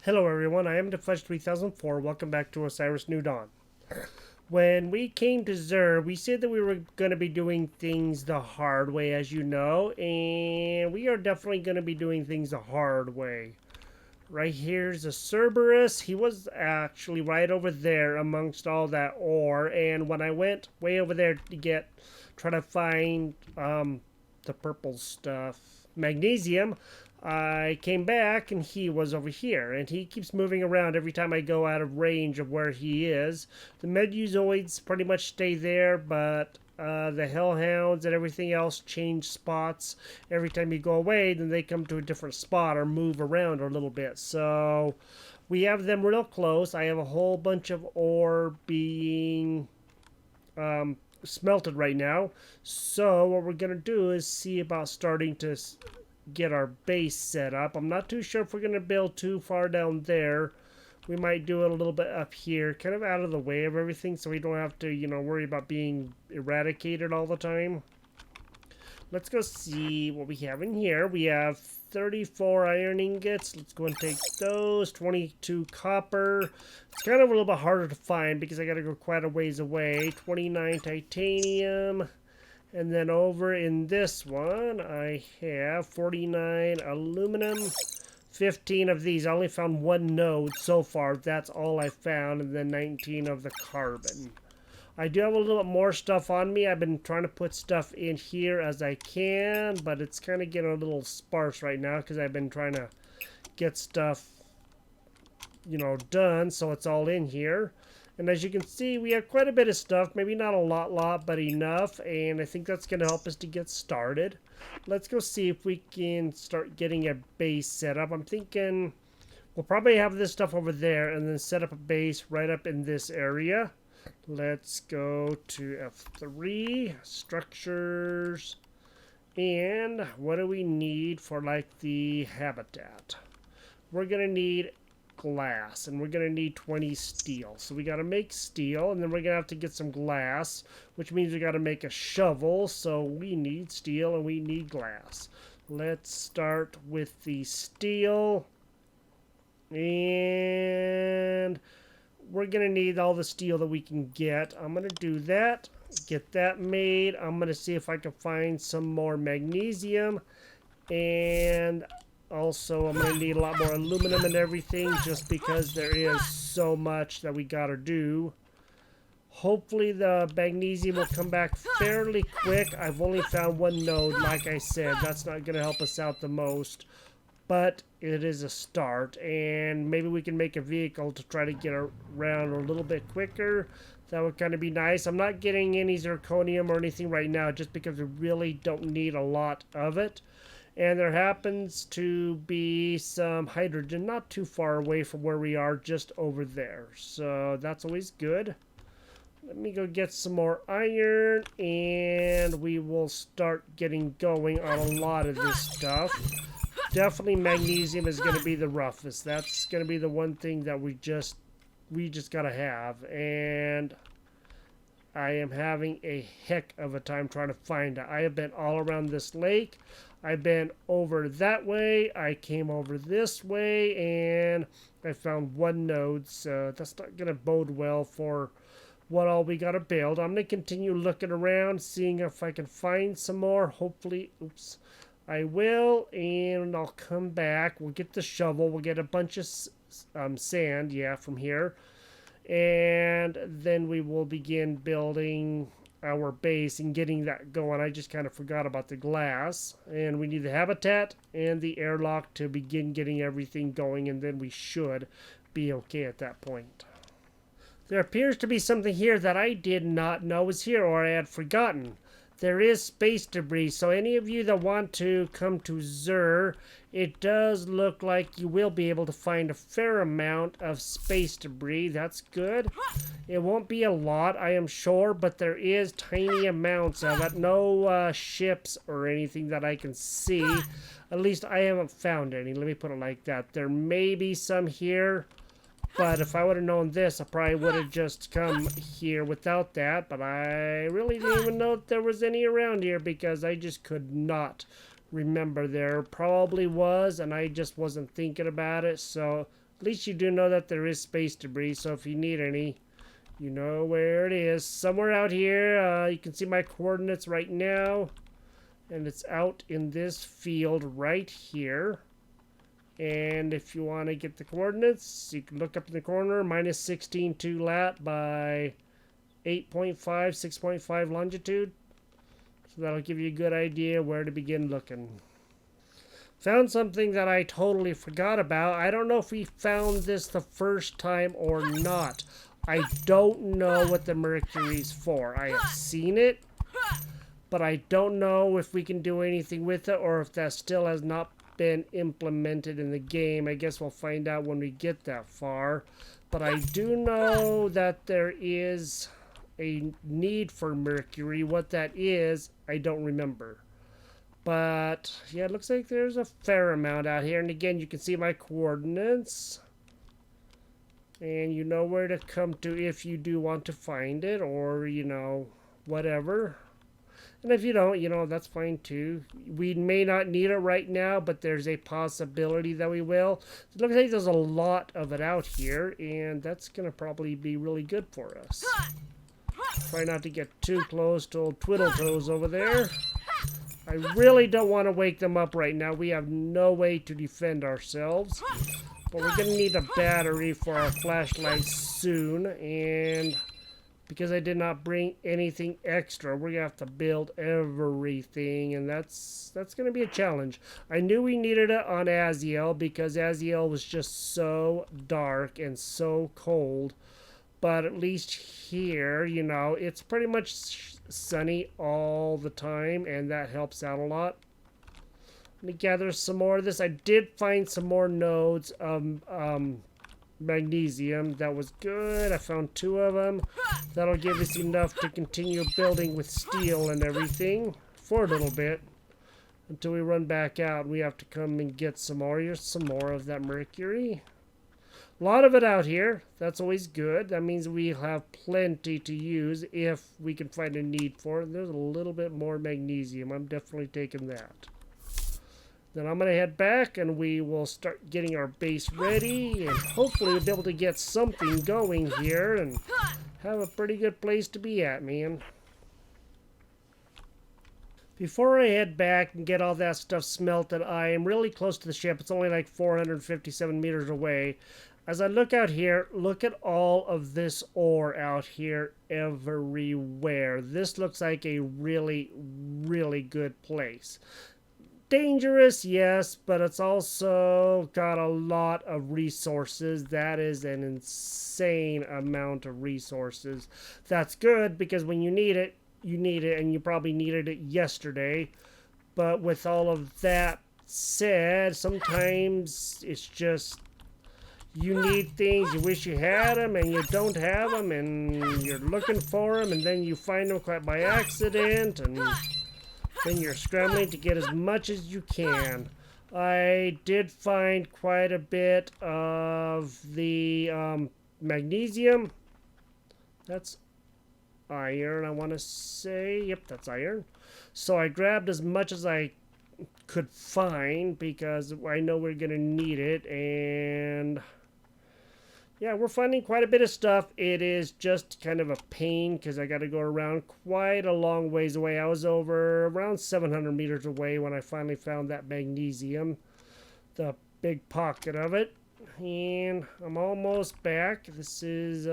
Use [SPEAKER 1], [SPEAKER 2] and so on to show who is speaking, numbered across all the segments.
[SPEAKER 1] Hello everyone, I am Fudge3004. Welcome back to Osiris New Dawn. When we came to Zur, we said that we were going to be doing things the hard way, as you know, and we are definitely going to be doing things the hard way. Right here's a Cerberus. He was actually right over there amongst all that ore, and when I went way over there to try to find the purple stuff, magnesium, I came back and he was over here, and he keeps moving around every time I go out of range of where he is. The Medusoids pretty much stay there, but the Hellhounds and everything else change spots. Every time you go away, then they come to a different spot or move around a little bit. So we have them real close. I have a whole bunch of ore being smelted right now. So what we're going to do is see about starting to get our base set up. I'm not too sure if we're going to build too far down there. We might do it a little bit up here, kind of out of the way of everything, so we don't have to, worry about being eradicated all the time. Let's go see what we have in here. We have 34 iron ingots. Let's go and take those. 22 copper. It's kind of a little bit harder to find because I got to go quite a ways away. 29 titanium. And then over in this one, I have 49 aluminum, 15 of these. I only found one node so far. That's all I found. And then 19 of the carbon. I do have a little bit more stuff on me. I've been trying to put stuff in here as I can, but it's kind of getting a little sparse right now because I've been trying to get stuff, done. So it's all in here. And as you can see, we have quite a bit of stuff. Maybe not a lot, but enough. And I think that's going to help us to get started. Let's go see if we can start getting a base set up. I'm thinking we'll probably have this stuff over there and then set up a base right up in this area. Let's go to F3, structures. And what do we need for like the habitat? We're going to need glass, and we're going to need 20 steel. So we got to make steel, and then we're going to have to get some glass, which means we got to make a shovel. So we need steel and we need glass. Let's start with the steel, and we're going to need all the steel that we can get. I'm going to do that, get that made. I'm going to see if I can find some more magnesium, and also, I'm going to need a lot more aluminum and everything just because there is so much that we got to do. Hopefully, the magnesium will come back fairly quick. I've only found one node, like I said. That's not going to help us out the most. But it is a start. And maybe we can make a vehicle to try to get around a little bit quicker. That would kind of be nice. I'm not getting any zirconium or anything right now just because we really don't need a lot of it. And there happens to be some hydrogen not too far away from where we are, just over there. So that's always good. Let me go get some more iron, and we will start getting going on a lot of this stuff. Definitely magnesium is going to be the roughest. That's going to be the one thing that we just got to have. And I am having a heck of a time trying to find it. I have been all around this lake. I've been over that way. I came over this way, and I found one node. So that's not going to bode well for what all we got to build. I'm going to continue looking around, seeing if I can find some more. Hopefully, I will, and I'll come back. We'll get the shovel. We'll get a bunch of sand, from here. And then we will begin building our base and getting that going. I just kind of forgot about the glass. And we need the habitat and the airlock to begin getting everything going, and then we should be okay at that point. There appears to be something here that I did not know was here, or I had forgotten. There is space debris, so any of you that want to come to Zur, it does look like you will be able to find a fair amount of space debris. That's good. It won't be a lot, I am sure, but there is tiny amounts of it. No ships or anything that I can see. At least I haven't found any. Let me put it like that. There may be some here, but if I would have known this, I probably would have just come here without that. But I really didn't even know if there was any around here because I just could not remember. There probably was, and I just wasn't thinking about it. So At least you do know that there is space debris, so if you need any, you know where it is. Somewhere out here, you can see my coordinates right now. And it's out in this field right here. And if you want to get the coordinates, you can look up in the corner, minus 16.2 lat by 8.5, 6.5 longitude. So that'll give you a good idea where to begin looking. Found something that I totally forgot about. I don't know if we found this the first time or not. I don't know what the mercury's for. I have seen it, but I don't know if we can do anything with it or if that still has not been implemented in the game. I guess we'll find out when we get that far. But I do know that there is a need for mercury. What that is, I don't remember. But yeah, it looks like there's a fair amount out here. And again, you can see my coordinates. And you know where to come to if you do want to find it, or, you know, whatever. And if you don't, you know, that's fine too. We may not need it right now, but there's a possibility that we will. It looks like there's a lot of it out here, and that's going to probably be really good for us. Try not to get too close to old Twiddletoes over there. I really don't want to wake them up right now. We have no way to defend ourselves. But we're going to need a battery for our flashlight soon. And because I did not bring anything extra, we're going to have to build everything. And that's going to be a challenge. I knew we needed it on Aziel because Aziel was just so dark and so cold. But at least here, you know, it's pretty much sunny all the time. And that helps out a lot. Let me gather some more of this. I did find some more nodes of magnesium. That was good. I found 2 of them. That'll give us enough to continue building with steel and everything for a little bit. Until we run back out, we have to come and get some more. Here's some more of that mercury. A lot of it out here. That's always good. That means we have plenty to use if we can find a need for it. There's a little bit more magnesium. I'm definitely taking that. Then I'm going to head back and we will start getting our base ready. And hopefully we'll be able to get something going here and have a pretty good place to be at, man. Before I head back and get all that stuff smelted, I am really close to the ship. It's only like 457 meters away. As I look out here, look at all of this ore out here everywhere. This looks like a really, really good place. Dangerous, yes, but it's also got a lot of resources. That is an insane amount of resources. That's good because when you need it, and you probably needed it yesterday. But with all of that said, sometimes it's just you need things, you wish you had them, and you don't have them, and you're looking for them, and then you find them quite by accident, and then you're scrambling to get as much as you can. I did find quite a bit of the magnesium. That's iron, I want to say. Yep, that's iron. So I grabbed as much as I could find because I know we're going to need it. And yeah, we're finding quite a bit of stuff. It is just kind of a pain because I got to go around quite a long ways away. I was over around 700 meters away when I finally found that magnesium, the big pocket of it. And I'm almost back. This is,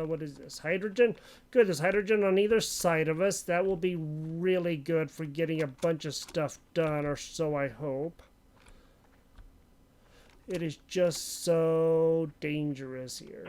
[SPEAKER 1] what is this? Hydrogen? Good, there's hydrogen on either side of us. That will be really good for getting a bunch of stuff done, or so I hope. It is just so dangerous here.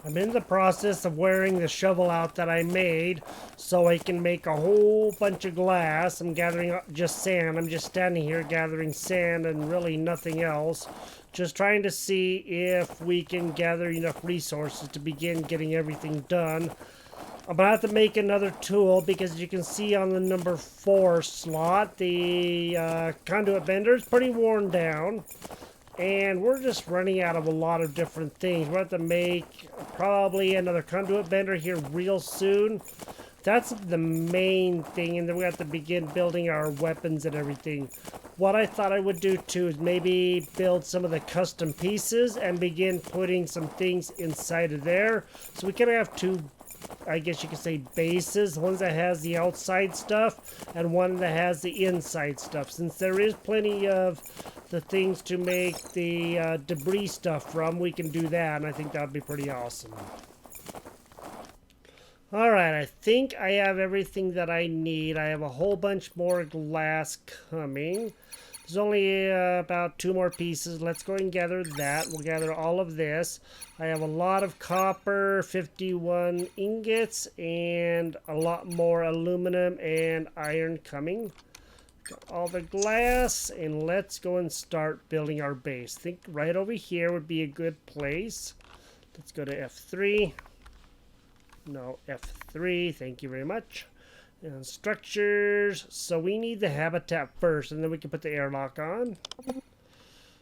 [SPEAKER 1] I'm in the process of wearing the shovel out that I made so I can make a whole bunch of glass. I'm gathering just sand. I'm just standing here gathering sand and really nothing else. Just trying to see if we can gather enough resources to begin getting everything done. I'm going to have to make another tool because as you can see on the number 4 slot, the conduit bender is pretty worn down. And we're just running out of a lot of different things. We'll have to make probably another conduit bender here real soon. That's the main thing, and then we have to begin building our weapons and everything. What I thought I would do too is maybe build some of the custom pieces and begin putting some things inside of there. So we kind of have two, I guess you could say, bases. One that has the outside stuff and one that has the inside stuff. Since there is plenty of the things to make the debris stuff from, we can do that, and I think that would be pretty awesome. Alright, I think I have everything that I need. I have a whole bunch more glass coming. There's only about 2 more pieces. Let's go and gather that. We'll gather all of this. I have a lot of copper, 51 ingots, and a lot more aluminum and iron coming. Got all the glass, and let's go and start building our base. I think right over here would be a good place. Let's go to F3. No, F3, thank you very much. And structures, so we need the habitat first, and then we can put the airlock on.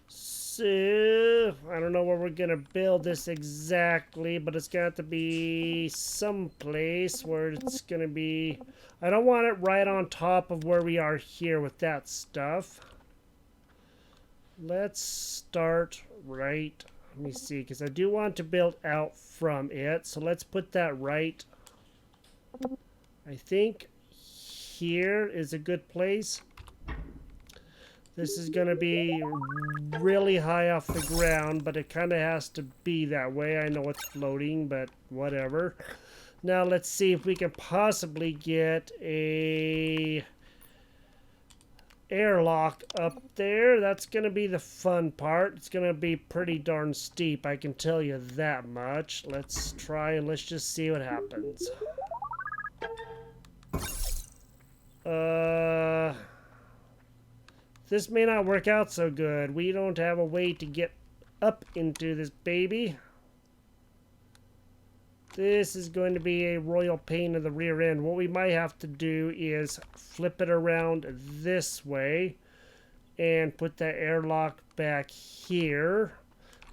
[SPEAKER 1] So, I don't know where we're gonna build this exactly, but it's got to be someplace where it's gonna be... I don't want it right on top of where we are here with that stuff. Let's start right... Let me see, because I do want to build out from it. So let's put that right. I think here is a good place. This is going to be really high off the ground, but it kind of has to be that way. I know it's floating, but whatever. Now let's see if we can possibly get a airlock up there. That's gonna be the fun part. It's gonna be pretty darn steep, I can tell you that much. Let's try and let's just see what happens. This may not work out so good. We don't have a way to get up into this baby. This is going to be a royal pain in the rear end. What we might have to do is flip it around this way and put that airlock back here.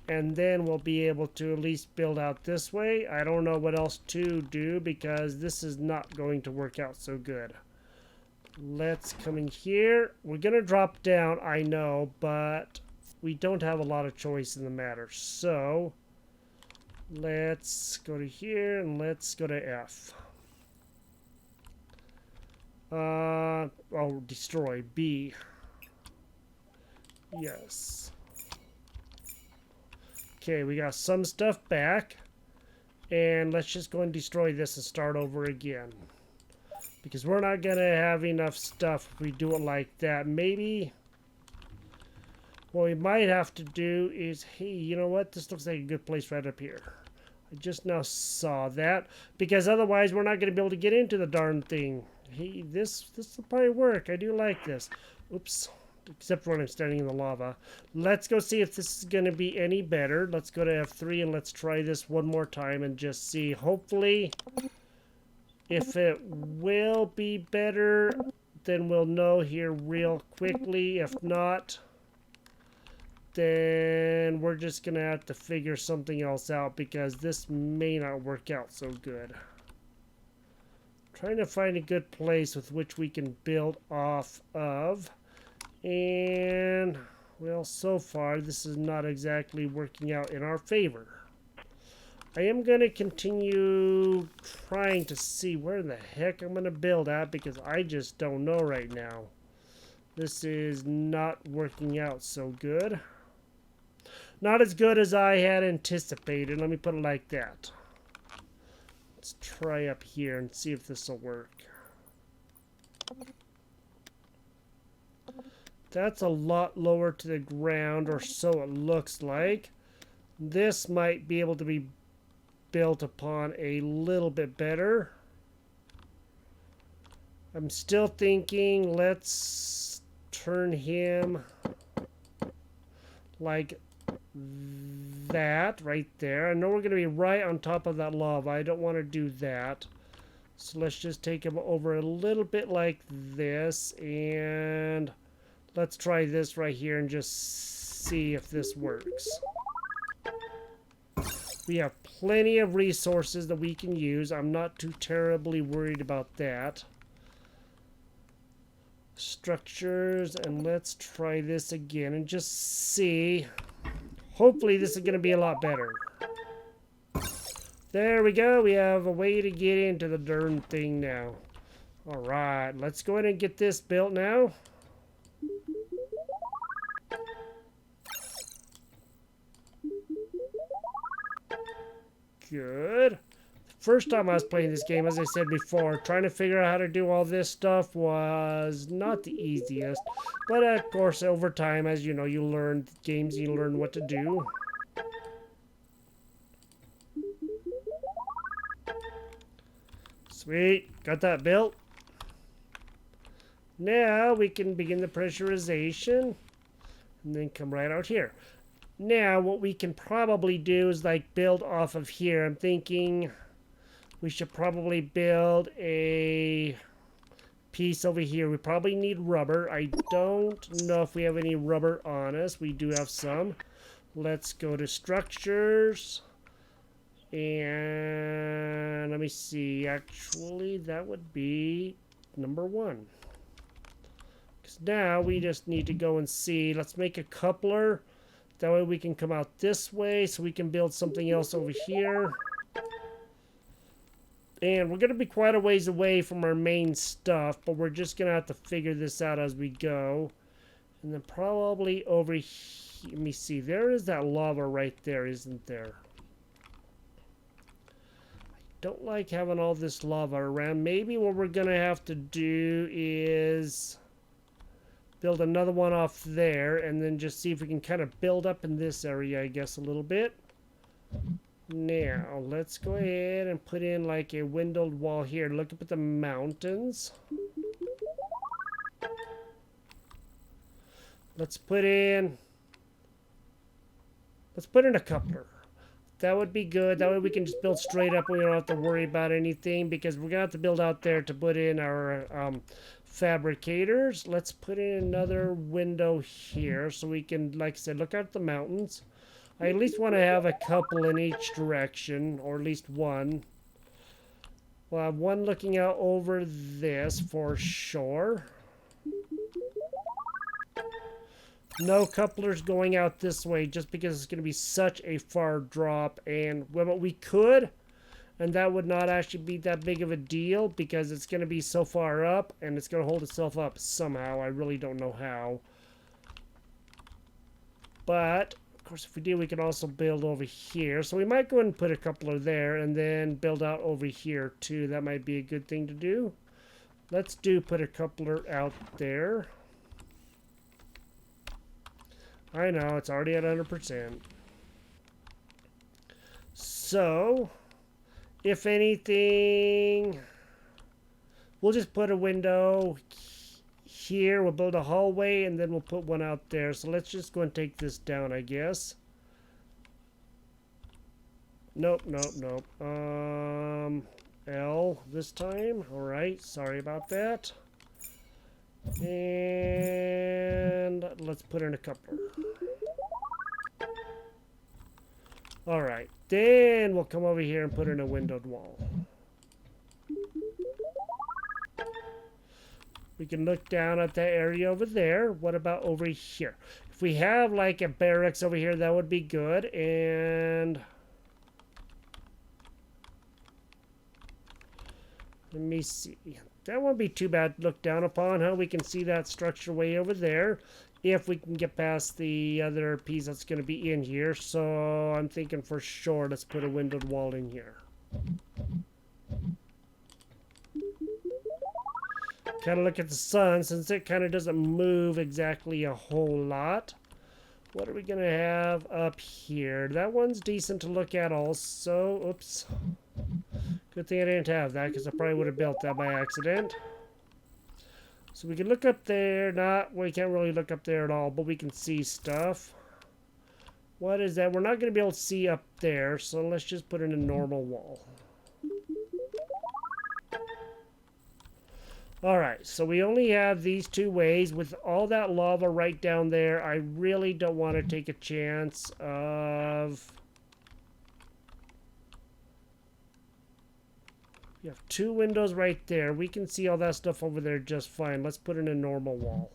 [SPEAKER 1] And then we'll be able to at least build out this way. I don't know what else to do because this is not going to work out so good. Let's come in here. We're going to drop down, I know, but we don't have a lot of choice in the matter. So... let's go to here and let's go to F. Oh, destroy B. Yes. Okay, we got some stuff back. And let's just go and destroy this and start over again. Because we're not going to have enough stuff if we do it like that. Maybe... what we might have to do is, hey, you know what? This looks like a good place right up here. I just now saw that. Because otherwise, we're not going to be able to get into the darn thing. Hey, this will probably work. I do like this. Oops. Except for when I'm standing in the lava. Let's go see if this is going to be any better. Let's go to F3 and let's try this one more time and just see. Hopefully, if it will be better, then we'll know here real quickly. If not... then we're just going to have to figure something else out because this may not work out so good. Trying to find a good place with which we can build off of. And, well, so far this is not exactly working out in our favor. I am going to continue trying to see where the heck I'm going to build at because I just don't know right now. This is not working out so good. Not as good as I had anticipated. Let me put it like that. Let's try up here and see if this will work. That's a lot lower to the ground, or so it looks like. This might be able to be built upon a little bit better. I'm still thinking, let's turn him like that right there. I know we're going to be right on top of that lava. I don't want to do that. So let's just take him over a little bit like this. And let's try this right here and just see if this works. We have plenty of resources that we can use. I'm not too terribly worried about that. Structures, and let's try this again and just see. Hopefully this is going to be a lot better. There we go. We have a way to get into the darn thing now. Alright, let's go ahead and get this built now. Good. First time I was playing this game, as I said before, trying to figure out how to do all this stuff was not the easiest. But of course, over time, as you know, you learn games, you learn what to do. Sweet, got that built. Now we can begin the pressurization and then come right out here. Now what we can probably do is like build off of here. I'm thinking we should probably build a piece over here. We probably need rubber. I don't know if we have any rubber on us. We do have some. Let's go to structures. And let me see. Actually, that would be number 1. Because now we just need to go and see. Let's make a coupler. That way we can come out this way so we can build something else over here. And we're going to be quite a ways away from our main stuff, but we're just going to have to figure this out as we go. And then probably over here, let me see, there is that lava right there, isn't there? I don't like having all this lava around. Maybe what we're going to have to do is build another one off there, and then just see if we can kind of build up in this area, I guess, a little bit. Now, let's go ahead and put in like a windowed wall here. Look up at the mountains. Let's put in a coupler. That would be good. That way we can just build straight up. We don't have to worry about anything because we're going to have to build out there to put in our fabricators. Let's put in another window here so we can, like I said, look out the mountains. I at least want to have a couple in each direction, or at least one. We'll have one looking out over this for sure. No couplers going out this way just because it's going to be such a far drop. And well, we could, and that would not actually be that big of a deal because it's going to be so far up and it's going to hold itself up somehow. I really don't know how. But of course, if we do, we can also build over here. So we might go ahead and put a coupler there and then build out over here too. That might be a good thing to do. Let's put a coupler out there. I know, it's already at 100%. So, if anything, we'll just put a window here. We'll build a hallway, and then we'll put one out there. So let's just go and take this down, I guess. Nope. L this time. All right, sorry about that. And let's put in a coupler. Alright, then we'll come over here and put in a windowed wall. We can look down at that area over there. What about over here? If we have like a barracks over here, that would be good. And let me see. That won't be too bad to look down upon, huh? We can see that structure way over there. If we can get past the other piece that's going to be in here. So I'm thinking for sure, let's put a windowed wall in here. Kind of look at the sun, since it kind of doesn't move exactly a whole lot. What are we going to have up here? That one's decent to look at also. Oops. Good thing I didn't have that, because I probably would have built that by accident. So we can look up there. We can't really look up there at all, but we can see stuff. What is that? We're not going to be able to see up there, so let's just put in a normal wall. Alright, so we only have these two ways. With all that lava right down there, I really don't want to take a chance of You have 2 windows right there. We can see all that stuff over there just fine. Let's put in a normal wall.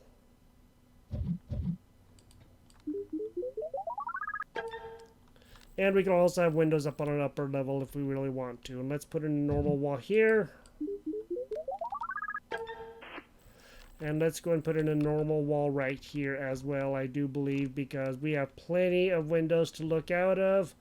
[SPEAKER 1] And we can also have windows up on an upper level if we really want to. And let's put in a normal wall here. And let's go and put in a normal wall right here as well, I do believe, because we have plenty of windows to look out of.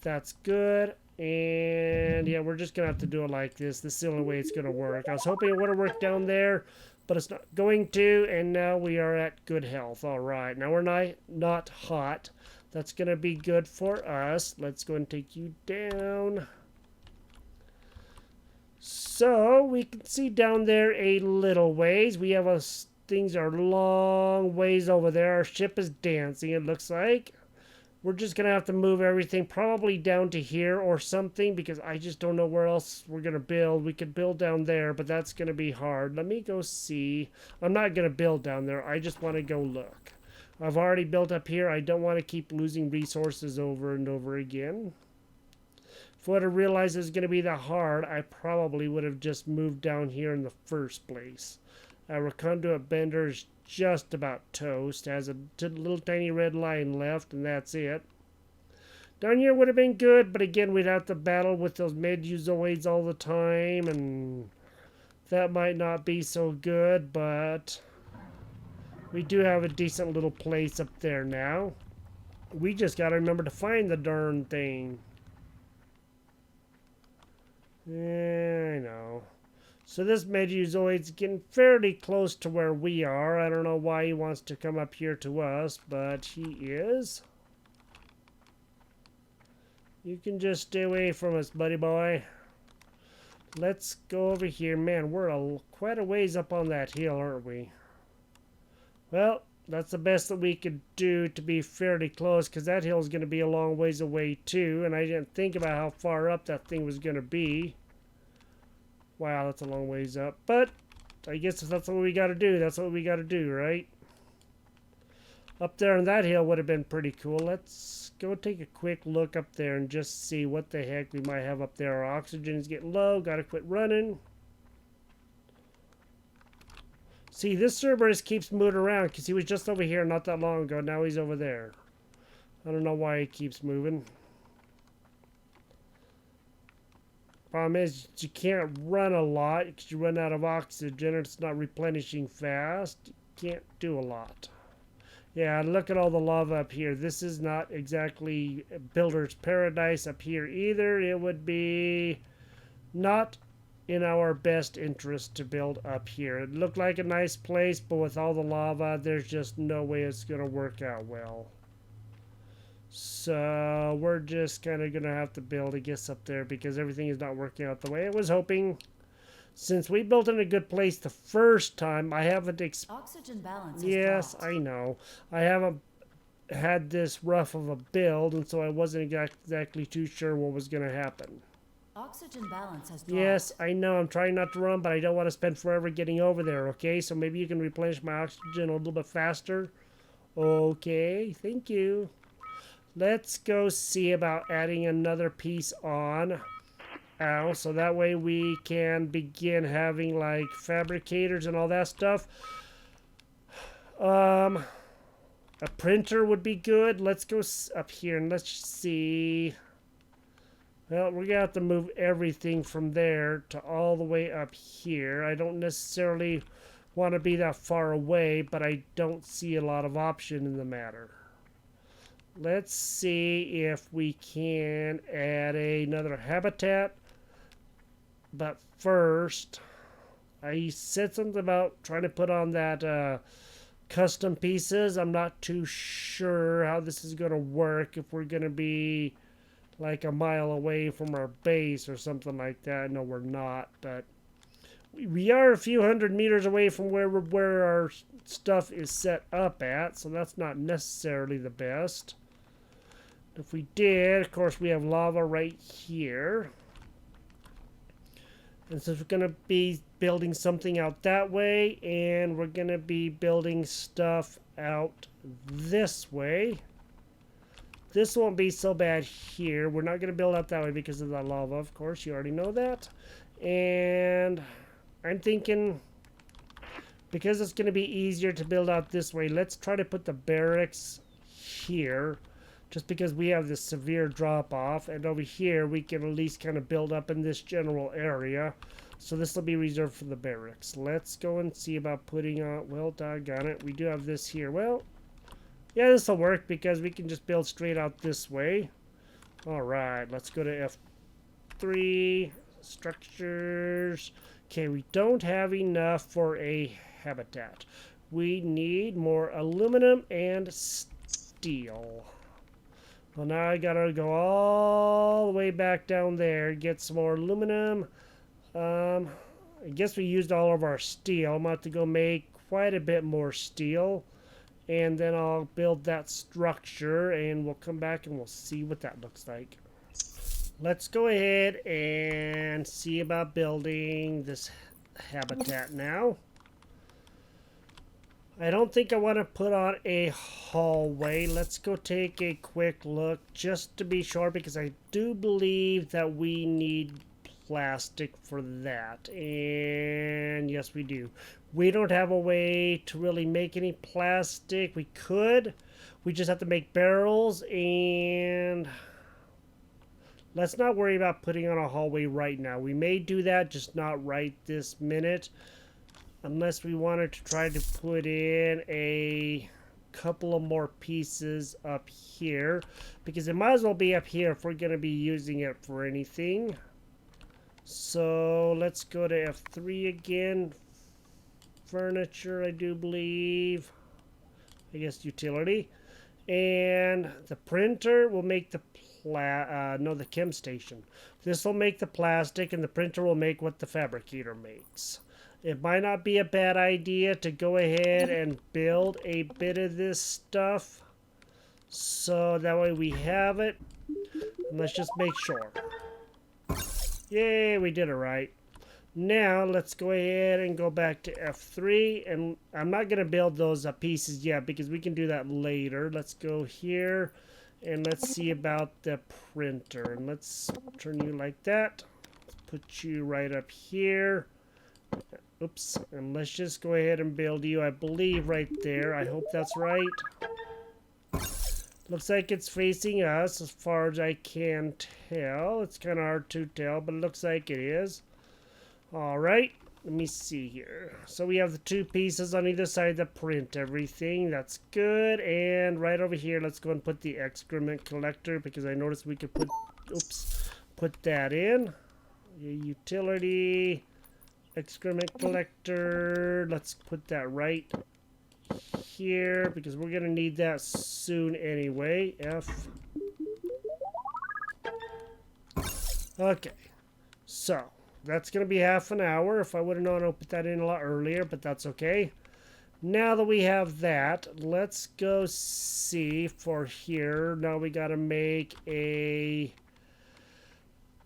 [SPEAKER 1] That's good. And yeah, we're just going to have to do it like this. This is the only way it's going to work. I was hoping it would have worked down there, but it's not going to. And now we are at good health. All right. Now we're not hot. That's going to be good for us. Let's go and take you down. So we can see down there a little ways. We have things are long ways over there. Our ship is dancing, it looks like. We're just going to have to move everything probably down to here or something because I just don't know where else we're going to build. We could build down there, but that's going to be hard. Let me go see. I'm not going to build down there. I just want to go look. I've already built up here. I don't want to keep losing resources over and over again. If I would have realized it was going to be that hard, I probably would have just moved down here in the first place. Our conduit bender is just about toast. Has a little tiny red line left, and that's it. Down here would have been good, but again, we'd have to battle with those Medusoids all the time, and that might not be so good, but we do have a decent little place up there now. We just got to remember to find the darn thing. Yeah, I know. So this Medusoid's getting fairly close to where we are. I don't know why he wants to come up here to us, but he is. You can just stay away from us, buddy boy. Let's go over here. Man, we're quite a ways up on that hill, aren't we? Well, that's the best that we could do to be fairly close, because that hill's going to be a long ways away too, and I didn't think about how far up that thing was going to be. Wow, that's a long ways up. But I guess if that's what we got to do, that's what we got to do, right? Up there on that hill would have been pretty cool. Let's go take a quick look up there and just see what the heck we might have up there. Our oxygen is getting low. Got to quit running. See, this Cerberus keeps moving around because he was just over here not that long ago. Now he's over there. I don't know why he keeps moving. Problem is, you can't run a lot because you run out of oxygen and it's not replenishing fast. You can't do a lot. Yeah, look at all the lava up here. This is not exactly builder's paradise up here either. It would be not in our best interest to build up here. It looked like a nice place, but with all the lava, there's just no way it's going to work out well. So we're just kind of going to have to build, I guess, up there because everything is not working out the way I was hoping. Since we built in a good place the first time, I haven't...
[SPEAKER 2] Oxygen balance
[SPEAKER 1] Yes, I know. I haven't had this rough of a build, and so I wasn't exactly too sure what was going to happen.
[SPEAKER 2] Oxygen balance has dropped.
[SPEAKER 1] Yes, I know. I'm trying not to run, but I don't want to spend forever getting over there, okay? So maybe you can replenish my oxygen a little bit faster. Okay, thank you. Let's go see about adding another piece on. Ow, so that way we can begin having, like, fabricators and all that stuff. A printer would be good. Let's go up here and let's see... Well, we're going to have to move everything from there to all the way up here. I don't necessarily want to be that far away, but I don't see a lot of option in the matter. Let's see if we can add another habitat. But first, I said something about trying to put on that custom pieces. I'm not too sure how this is going to work, if we're going to be like a mile away from our base or something like that. No, we're not, but we are a few hundred meters away from where our stuff is set up at, so that's not necessarily the best. If we did, of course, we have lava right here. And since we're going to be building something out that way, and we're going to be building stuff out this way, this won't be so bad here. We're not going to build out that way because of the lava, of course. You already know that. And I'm thinking, because it's going to be easier to build out this way, let's try to put the barracks here, just because we have this severe drop off, and over here we can at least kind of build up in this general area. So this will be reserved for the barracks. Let's go and see about putting on, well, doggone it, we do have this here. Well, yeah, this will work because we can just build straight out this way. All right, let's go to F3, structures. Okay, we don't have enough for a habitat. We need more aluminum and steel. Well, now I gotta go all the way back down there, get some more aluminum. I guess we used all of our steel. I'm about to go make quite a bit more steel, and then I'll build that structure, and we'll come back and we'll see what that looks like. Let's go ahead and see about building this habitat now. I don't think I want to put on a hallway. Let's go take a quick look just to be sure, because I do believe that we need plastic for that. And yes, we do. We don't have a way to really make any plastic. We could. We just have to make barrels, and let's not worry about putting on a hallway right now. We may do that, just not right this minute. Unless we wanted to try to put in a couple of more pieces up here, because it might as well be up here if we're going to be using it for anything. So let's go to F3 again. Furniture, I do believe. I guess utility. And the printer will make the the chem station. This will make the plastic, and the printer will make what the fabricator makes. It might not be a bad idea to go ahead and build a bit of this stuff, so that way we have it. And let's just make sure. Yay, we did it right. Now let's go ahead and go back to F3, and I'm not going to build those pieces yet because we can do that later. Let's go here and let's see about the printer, and let's turn you like that. Put you right up here. Oops, and let's just go ahead and build you, I believe, right there. I hope that's right. Looks like it's facing us as far as I can tell. It's kind of hard to tell, but it looks like it is. Alright, let me see here. So we have the two pieces on either side that print everything. That's good. And right over here, let's go and put the excrement collector, because I noticed we could put that in. Utility, excrement collector. Let's put that right here, because we're going to need that soon anyway. F. Okay, so that's going to be half an hour. If I would have known, I'll put that in a lot earlier, but that's okay. Now that we have that, let's go see for here. Now we got to make a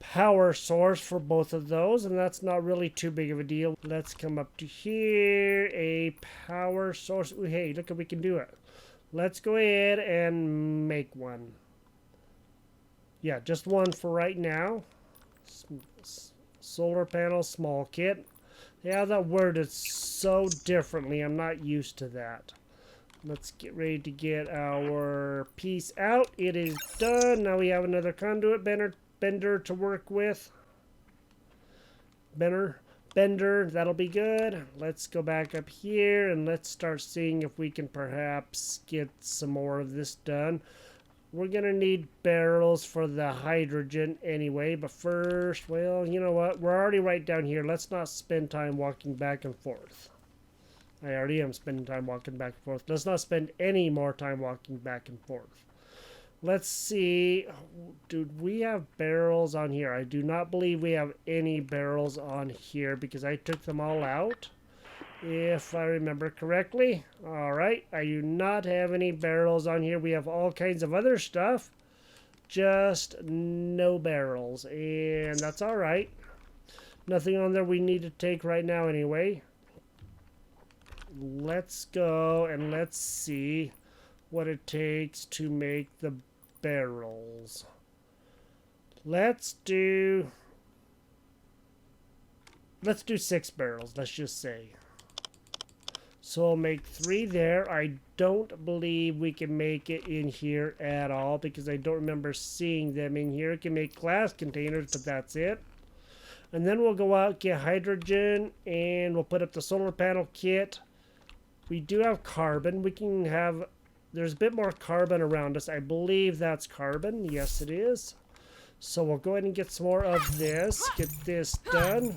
[SPEAKER 1] power source for both of those, and that's not really too big of a deal. Let's come up to here, a power source. Ooh, hey, look, we can do it. Let's go ahead and make one. Yeah, just one for right now. Solar panel, small kit. Yeah, that worded so differently. I'm not used to that. Let's get ready to get our piece out. It is done. Now we have another conduit bender to work with. Bender, that'll be good. Let's go back up here and let's start seeing if we can perhaps get some more of this done. We're gonna need barrels for the hydrogen anyway, but first, well, you know what? We're already right down here. Let's not spend time walking back and forth. I already am spending time walking back and forth. Let's not spend any more time walking back and forth. Let's see. Dude, we have barrels on here. I do not believe we have any barrels on here because I took them all out, if I remember correctly. Alright, I do not have any barrels on here. We have all kinds of other stuff, just no barrels, and that's alright. Nothing on there we need to take right now anyway. Let's go and let's see what it takes to make the barrels. Let's do let's do 6 barrels, let's just say. So I'll make 3 there. I don't believe we can make it in here at all because I don't remember seeing them in here. We can make glass containers, but that's it. And then we'll go out, get hydrogen, and we'll put up the solar panel kit. We do have carbon. We can have, there's a bit more carbon around us. I believe that's carbon. Yes, it is. So we'll go ahead and get some more of this. Get this done.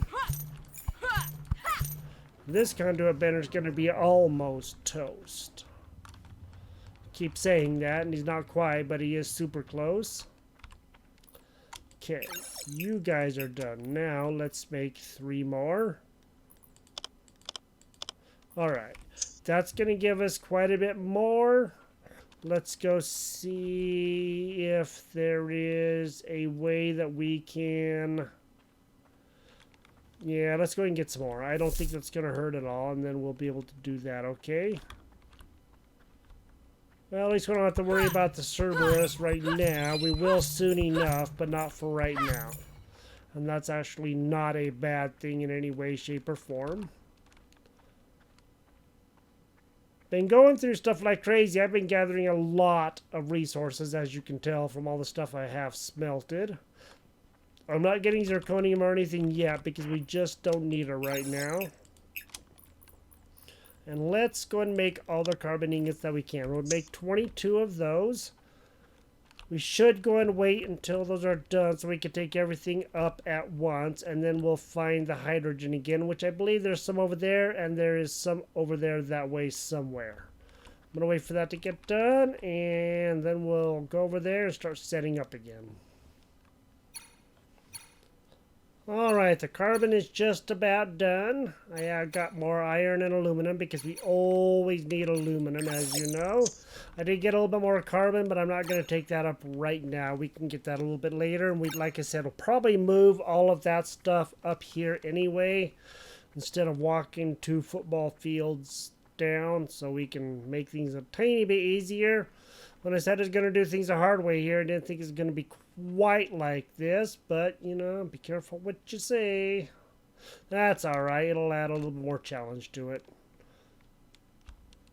[SPEAKER 1] This conduit bender is going to be almost toast. Keep saying that, and he's not quite, but he is super close. Okay, you guys are done. Now, let's make 3 more. Alright, that's going to give us quite a bit more. Let's go see if there is a way that we can... Yeah, let's go ahead and get some more. I don't think that's going to hurt at all, and then we'll be able to do that, okay? Well, at least we don't have to worry about the Cerberus right now. We will soon enough, but not for right now. And that's actually not a bad thing in any way, shape, or form. Been going through stuff like crazy. I've been gathering a lot of resources, as you can tell from all the stuff I have smelted. I'm not getting zirconium or anything yet because we just don't need it right now. And let's go and make all the carbon ingots that we can. We'll make 22 of those. We should go and wait until those are done so we can take everything up at once. And then we'll find the hydrogen again, which I believe there's some over there. And there is some over there that way somewhere. I'm going to wait for that to get done. And then we'll go over there and start setting up again. Alright, the carbon is just about done. I got more iron and aluminum because we always need aluminum, as you know. I did get a little bit more carbon, but I'm not going to take that up right now. We can get that a little bit later. And like I said, we'll probably move all of that stuff up here anyway, instead of walking 2 football fields down, so we can make things a tiny bit easier. When I said I was going to do things the hard way here, I didn't think it was going to be quite like this, but, you know, be careful what you say. That's alright, it'll add a little more challenge to it.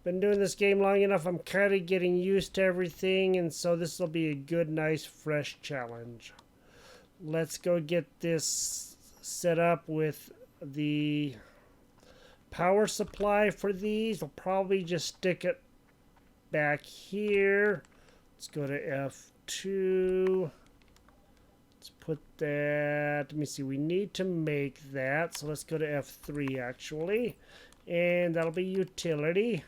[SPEAKER 1] Been doing this game long enough, I'm kind of getting used to everything, and so this will be a good, nice, fresh challenge. Let's go get this set up with the power supply for these. We'll probably just stick it back here. Let's go to F2. Let's put that. Let me see. We need to make that. So let's go to F3 actually. And that'll be utility.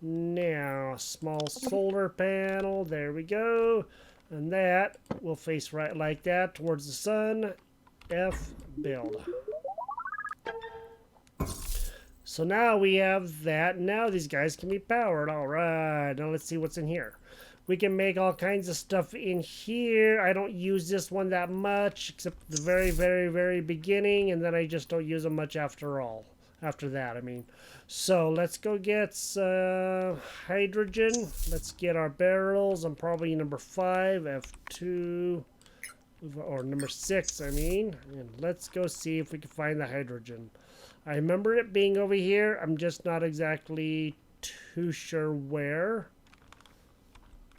[SPEAKER 1] Now, small solar panel. There we go. And that will face right like that towards the sun. F build. So now we have that. Now these guys can be powered. All right. Now let's see what's in here. We can make all kinds of stuff in here. I don't use this one that much, except the very, very, very beginning. And then I just don't use them much after all. After that, I mean. So let's go get hydrogen. Let's get our barrels. I'm probably number 5, F2. Or number 6, I mean. And let's go see if we can find the hydrogen. I remember it being over here. I'm just not exactly too sure where.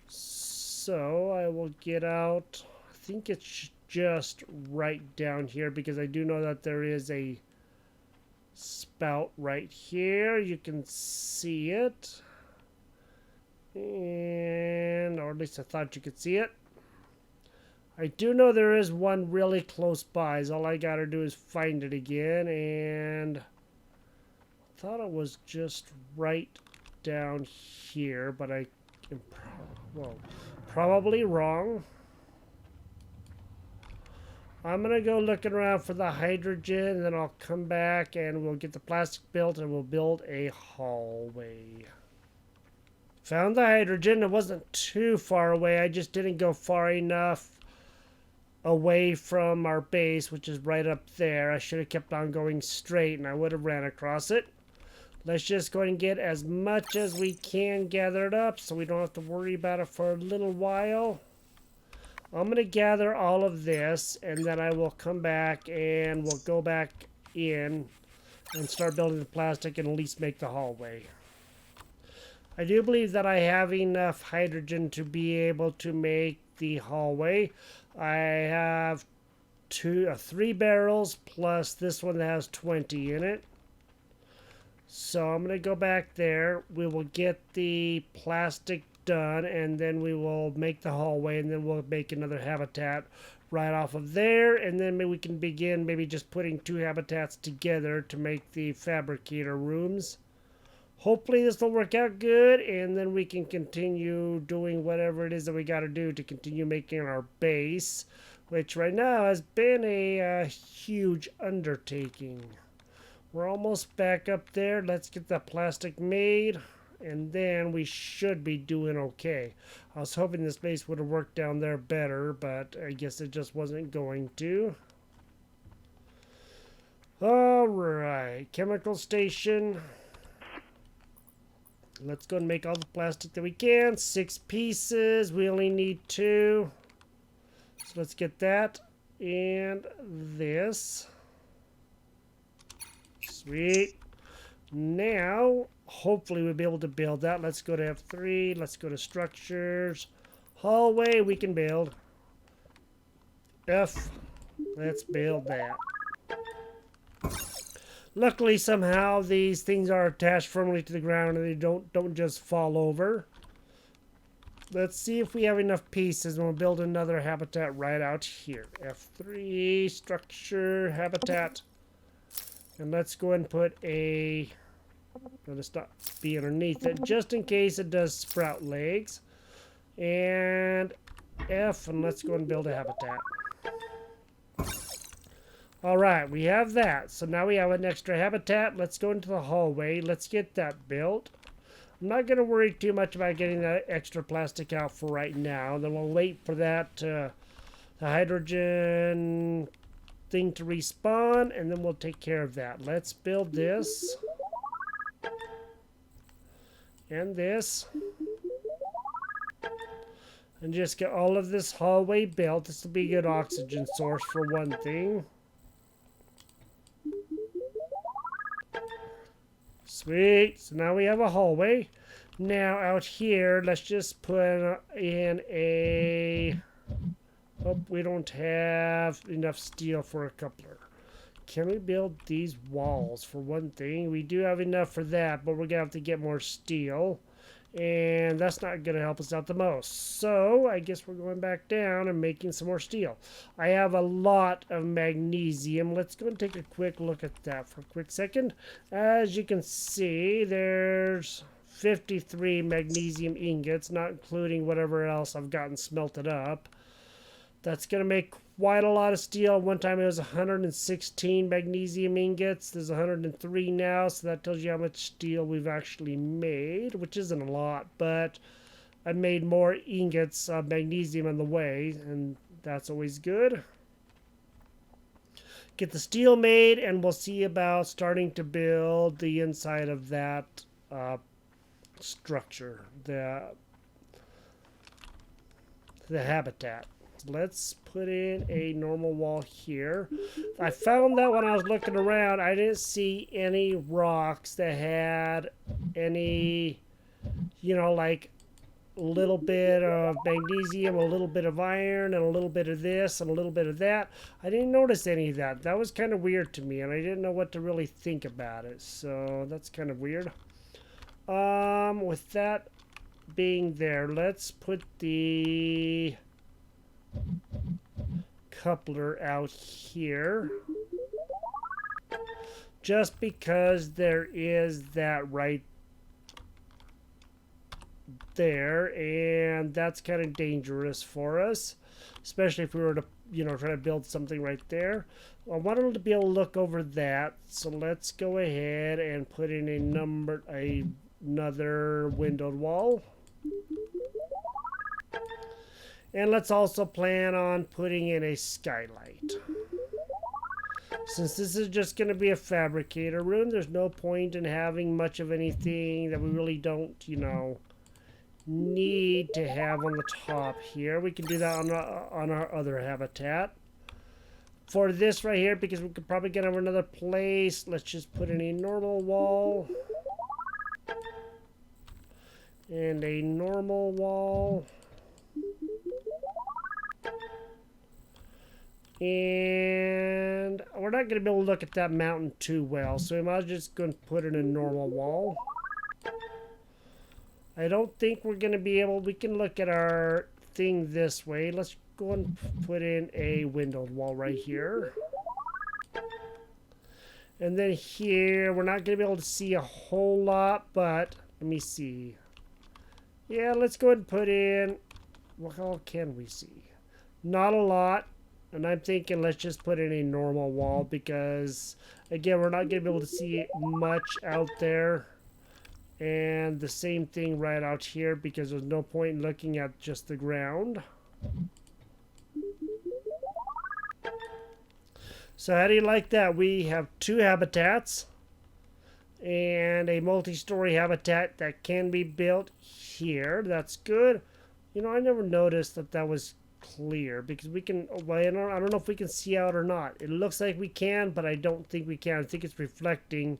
[SPEAKER 1] So I will get out. I think it's just right down here because I do know that there is a spout right here. You can see it. Or at least I thought you could see it. I do know there is one really close by, so all I gotta do is find it again, and I thought it was just right down here, but I am probably wrong. I'm gonna go looking around for the hydrogen, and then I'll come back and we'll get the plastic built and we'll build a hallway. Found the hydrogen. It wasn't too far away. I just didn't go far enough away from our base, which is right up there. I should have kept on going straight and I would have ran across it. Let's just go and get as much as we can gathered up so we don't have to worry about it for a little while. I'm going to gather all of this and then I will come back and we'll go back in and start building the plastic and at least make the hallway. I do believe that I have enough hydrogen to be able to make the hallway. I have 3 barrels plus this one that has 20 in it. So I'm going to go back there. We will get the plastic done, and then we will make the hallway, and then we'll make another habitat right off of there, and then maybe we can begin maybe just putting 2 habitats together to make the fabricator rooms. Hopefully this will work out good, and then we can continue doing whatever it is that we got to do to continue making our base, which right now has been a huge undertaking. We're almost back up there. Let's get that plastic made, and then we should be doing okay. I was hoping this base would have worked down there better, but I guess it just wasn't going to. Alright, chemical station. Let's go and make all the plastic that we can. 6 pieces. We only need 2. So let's get that. And this. Sweet. Now, hopefully we'll be able to build that. Let's go to F3. Let's go to structures. Hallway, we can build. F. Let's build that. Luckily, somehow, these things are attached firmly to the ground and they don't just fall over. Let's see if we have enough pieces and we'll build another habitat right out here. F3, structure, habitat. And let's go and put a... Let us not be underneath it, just in case it does sprout legs. And F, and let's go and build a habitat. Alright, we have that. So now we have an extra habitat. Let's go into the hallway. Let's get that built. I'm not going to worry too much about getting that extra plastic out for right now. Then we'll wait for that the hydrogen thing to respawn, and then we'll take care of that. Let's build this. And this. And just get all of this hallway built. This will be a good oxygen source for one thing. Sweet. So now we have a hallway. Now out here, let's just put in a... Oh, we don't have enough steel for a coupler. Can we build these walls for one thing? We do have enough for that, but we're going to have to get more steel. And that's not going to help us out the most. So I guess we're going back down and making some more steel. I have a lot of magnesium. Let's go and take a quick look at that for a quick second. As you can see, there's 53 magnesium ingots, not including whatever else I've gotten smelted up. That's going to make quite a lot of steel. One time it was 116 magnesium ingots. There's 103 now, so that tells you how much steel we've actually made, which isn't a lot, but I made more ingots of magnesium on the way, and that's always good. Get the steel made, and we'll see about starting to build the inside of that structure, the habitat. Let's put in a normal wall here. I found that when I was looking around, I didn't see any rocks that had any, you know, like a little bit of magnesium, a little bit of iron, and a little bit of this, and a little bit of that. I didn't notice any of that. That was kind of weird to me, and I didn't know what to really think about it. So that's kind of weird. With that being there, let's put the coupler out here, just because there is that right there, and that's kind of dangerous for us, especially if we were to, you know, try to build something right there. I wanted to be able to look over that, so let's go ahead and put in another windowed wall. And let's also plan on putting in a skylight. Since this is just going to be a fabricator room, there's no point in having much of anything that we really don't, you know, need to have on the top here. We can do that on our other habitat. for this right here, because we could probably get over another place, let's just put in a normal wall. And a normal wall. And we're not going to be able to look at that mountain too well, so we might as well just go and put in a normal wall. I don't think we're going to be able, we can look at our thing this way. Let's go and put in a windowed wall right here. And then here, we're not going to be able to see a whole lot, but let me see. Yeah, let's go ahead and put in, what all can we see? Not a lot. And I'm thinking let's just put in a normal wall because, again, we're not going to be able to see much out there. And the same thing right out here because there's no point in looking at just the ground. So how do you like that? We have 2 habitats and a multi-story habitat that can be built here. That's good. You know, I never noticed that that was clear because we can, well, I don't know if we can see out or not. It looks like we can, but I don't think we can. I think it's reflecting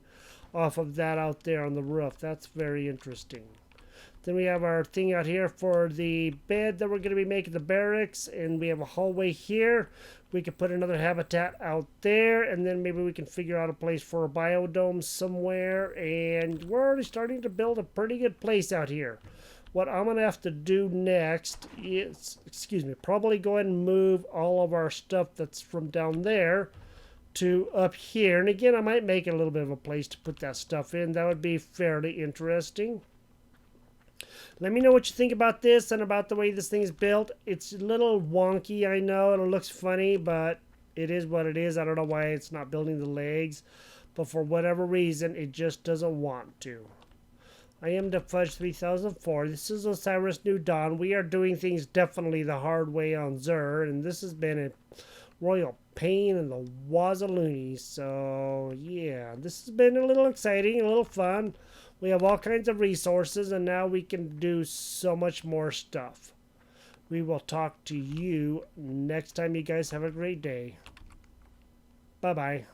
[SPEAKER 1] off of that out there on the roof. That's very interesting. Then we have our thing out here for the bed that we're going to be making the barracks, and we have a hallway here. We could put another habitat out there, and then maybe we can figure out a place for a biodome somewhere, and we're already starting to build a pretty good place out here. What I'm going to have to do next is, probably go ahead and move all of our stuff that's from down there to up here. And again, I might make a little bit of a place to put that stuff in. That would be fairly interesting. Let me know what you think about this and about the way this thing is built. It's a little wonky, I know, and it looks funny, but it is what it is. I don't know why it's not building the legs, but for whatever reason, it just doesn't want to. I am the Fudge 3004. This is Osiris New Dawn. We are doing things definitely the hard way on Xur, and this has been a royal pain in the wazaloonies. So, yeah, this has been a little exciting, a little fun. We have all kinds of resources, and now we can do so much more stuff. We will talk to you next time. You guys have a great day. Bye-bye.